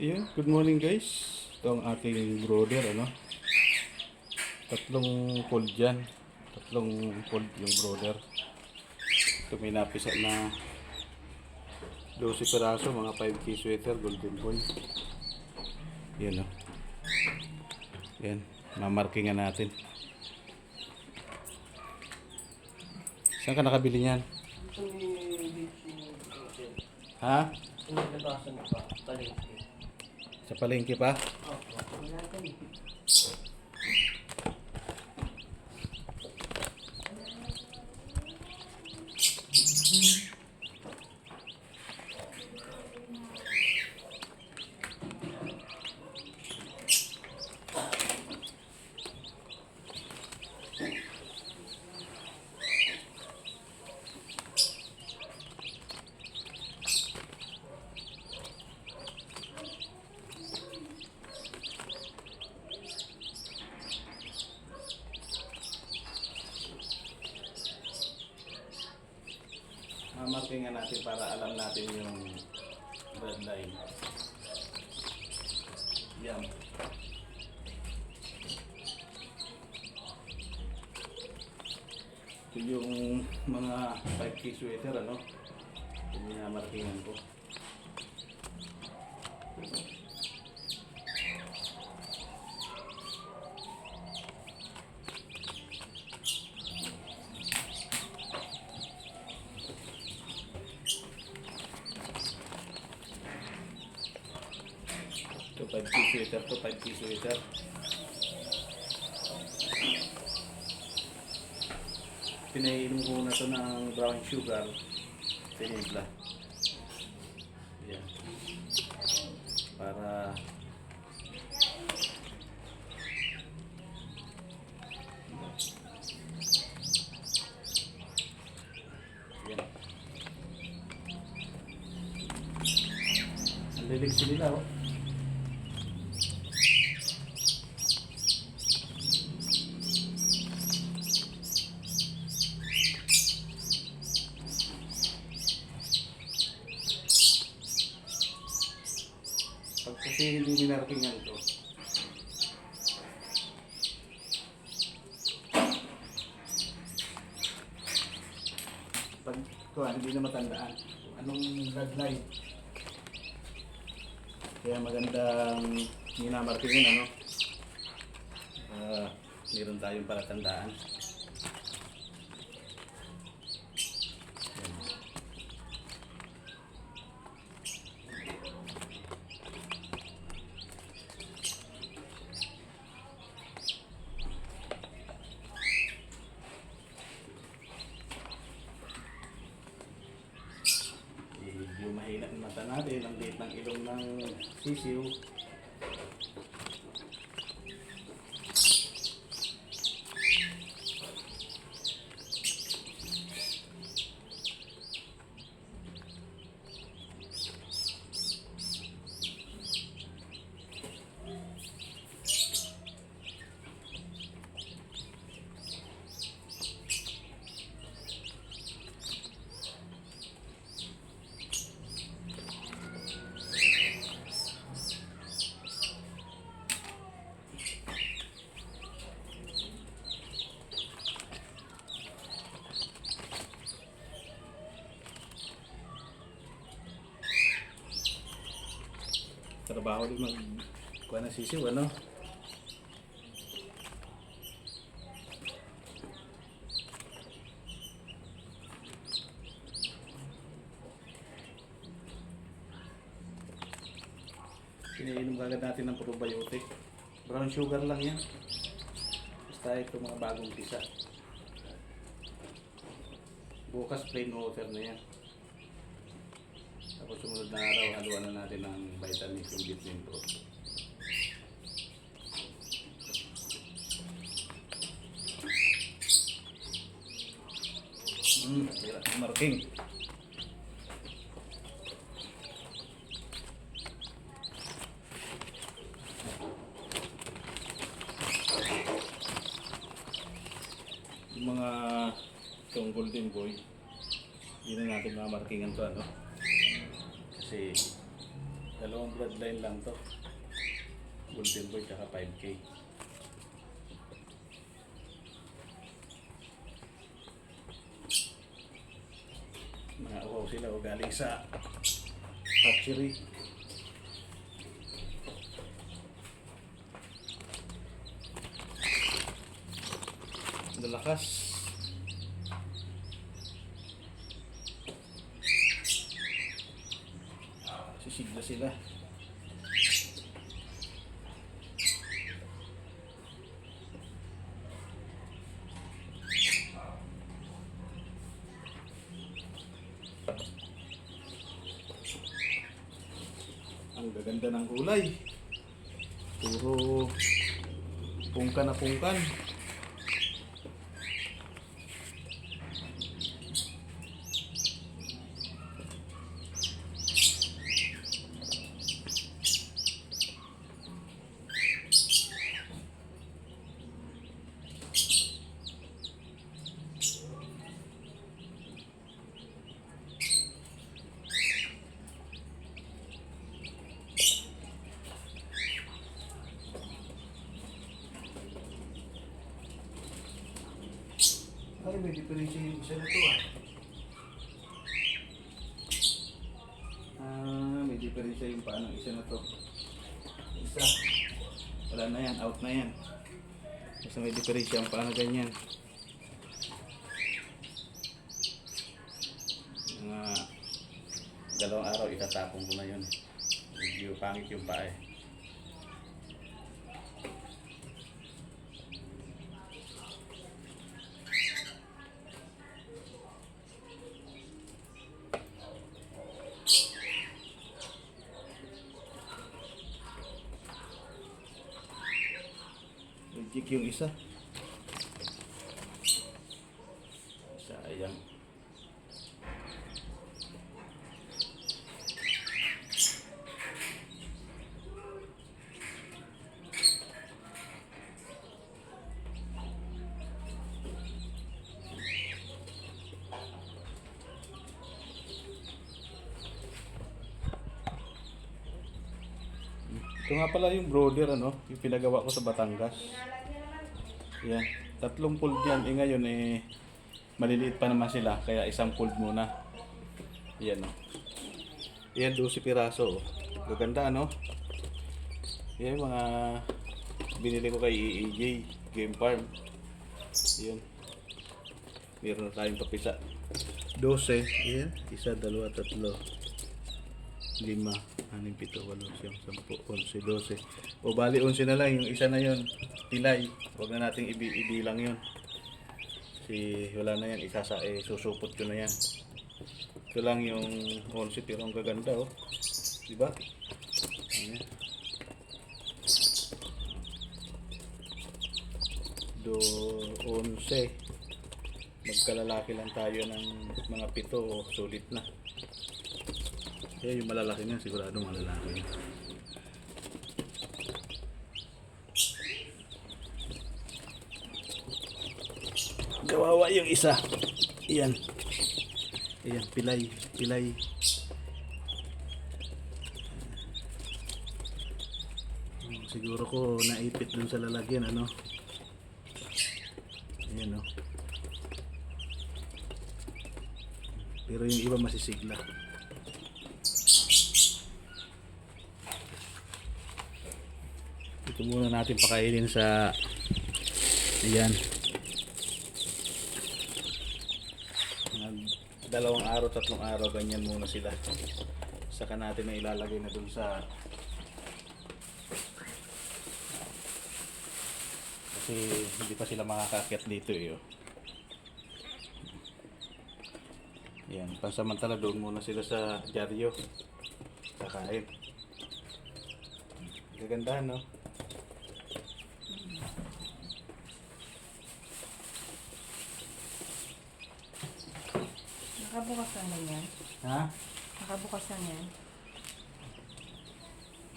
Iyon, good morning guys. Ito ang aking brother, ano. Tatlong fold dyan. Tatlong fold yung brother. Ito may napisa na 12 peraso, mga 5K sweater, golden boy. Yan, oh. Yan, mamarkingan natin. Saan ka nakabili niyan? Ha? Sa palengke pa? Mamarkingan natin para alam natin yung red line. Yan. Ito yung mga 5K sweater, ano? Ito yung minamarkingan ko. Ito 5K sweater, to 5K sweater. Pinainom ko na ito ng brown sugar. Tinimpla. Yan. Para yan. Ang lilig sila, oh. Pag kasi hindi minarkingan to, pag hindi na matandaan anong red line. Kaya magandang minamarkingan, ano, meron tayong palatandaan. Yung mahina ang mata natin, ang liit ng ilong ng sisiw. Trabaho din magkuha ng sisiw, ano? Pinainom kagad natin ng probiotic. Brown sugar lang yan. Basta ito mga bagong pisa. Bukas plain water na yan. Tapos sumunod na araw, haluan na natin ng vitamins yung vitamin pro. Hirap marking. Yung mga itong golden boy, hindi na natin mamarkingan to, ano? Kasi Dalawang bloodline lang to. Golden Boy tsaka 5K. Mga uhaw sila o galing sa hatchery. Lalakas. Sisigla sila. Ang gaganda ng kulay. Puro pungkan na pungkan. Ay, may diferensya yung isa na to may diferensya yung paano isa na to. Isa. Wala na yan, out na yan. Basta may diferensya yung paano ganyan. Mga dalawang araw itatapon ko na yun. Medyo pangit yung paa eh. Legit yung isa. Sayang. Ito nga pala yung brooder ano, yung pinagawa ko sa Batangas. Yan, 3 fold yan. Ngayon maliliit pa naman sila, kaya 1 fold muna. Yan Yan 12 piraso. Gaganda ano. Yan mga binili ko kay EJ Game Farm. Yan. Meron na tayong papisa. 12. Yan, 1, 2, 3. 5, 6, 7, 8, 9, 10, 11, 12. O bali 11 na lang, yung isa na yun, pilay. Huwag na nating ibilang yun. Kasi wala na yan, susupot ko na yan. Ito lang yung 11 pero ang gaganda oh. Diba? Ayan. 11. Magkalalaki lang tayo ng mga 7 o sulit na. Kaya yung malalaki niya, sigurado malalaki niya. Kawawa yung isa. Iyan. Iyan, pilay. Siguro ko naipit dun sa lalagyan, ano. Ayan, no. Pero yung iba masisigla. Ito muna natin pakainin sa ayan 2 araw, 3 araw, ganyan muna sila. Saka natin na ilalagay na dun sa kasi hindi pa sila makakakyat dito oh. Yan, pansamantala doon muna sila sa dyaryo kakain. Gagandahan no. Nakabukas lang yan. Ha? Nakabukas lang yan.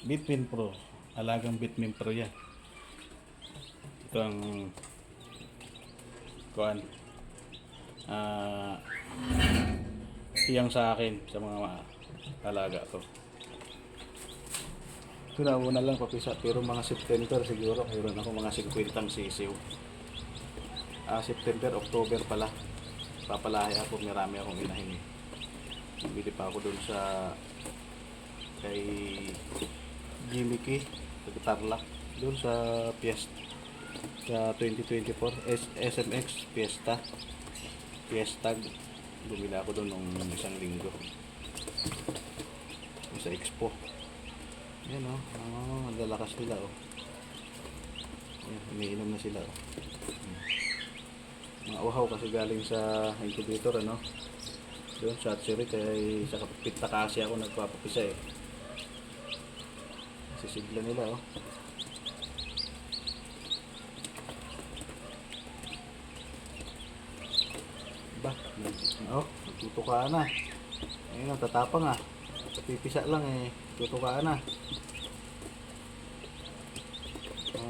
Bitmin Pro. Alagang Bitmin Pro yan. Ito ang kuan. Iyang sa akin sa mga alaga ko. Ito na muna lang papisa, pero mga September siguro, mayroon ako mga 50 sisiw. September, October pala. Papalahi ako, marami akong inahin. Bili pa ako doon sa kay Gimmicky, sa Tarlac, doon sa Fiesta, sa 2024 SMX Fiesta. Bumili ako doon nung isang linggo sa Expo. Yan o, ang lalakas nila o. Yan, umiinom na sila o. Mga uhaw kasi galing sa incubator ano. Doon sa hatchery kaya sa kapit na kasi ako nagpapapisa eh. Sisigla nila o. Ba, nagtutukaan na. Ayun, tatapang ah. Pipisa lang eh. Tutukaan na.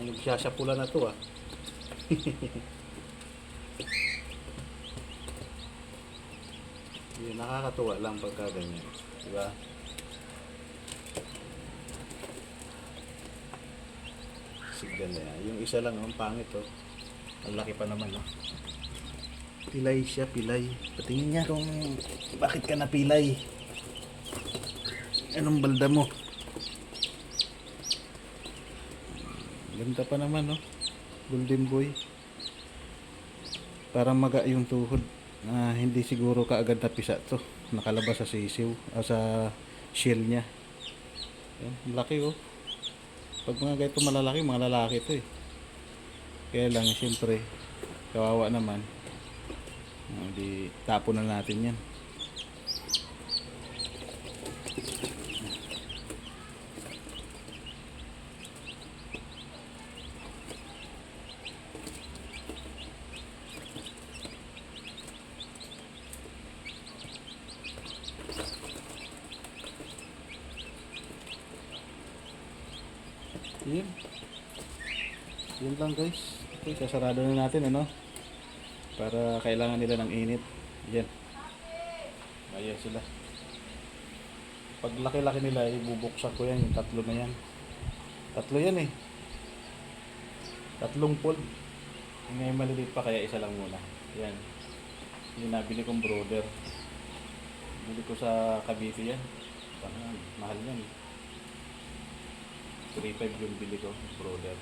Nagsasapula na to ah. Yun, nakakatuwa lang pagka ganyan. Diba? Signal na yan. Yung isa lang, ang pangit oh. Ang laki pa naman oh. Pilay siya, pilay. Patingin niya kung bakit ka napilay. Anong balda mo? Ganda pa naman no. Golden boy. Parang maga yung tuhod. Hindi siguro kaagad napisa to. Nakalabas sa sisiw. Sa shell niya. Yan, laki oh. Pag mga ganito malalaki, mga lalaki to eh. Kaya lang siyempre kawawa naman. Di tapon na natin yan. Yun. Yun lang guys. Okay, sasarado na natin ano. Para kailangan nila ng init. Yan. Ayan sila. Pag laki-laki nila, ibubuksan ko yan. Yung tatlo na yan. Tatlo yan eh. Tatlong fold. Ngayon maliliit pa kaya isa lang muna. Yan. Yung nabili kong brother. Bili ko sa Cavite yan. Mahal yan. 3.5 yung bili ko, brother.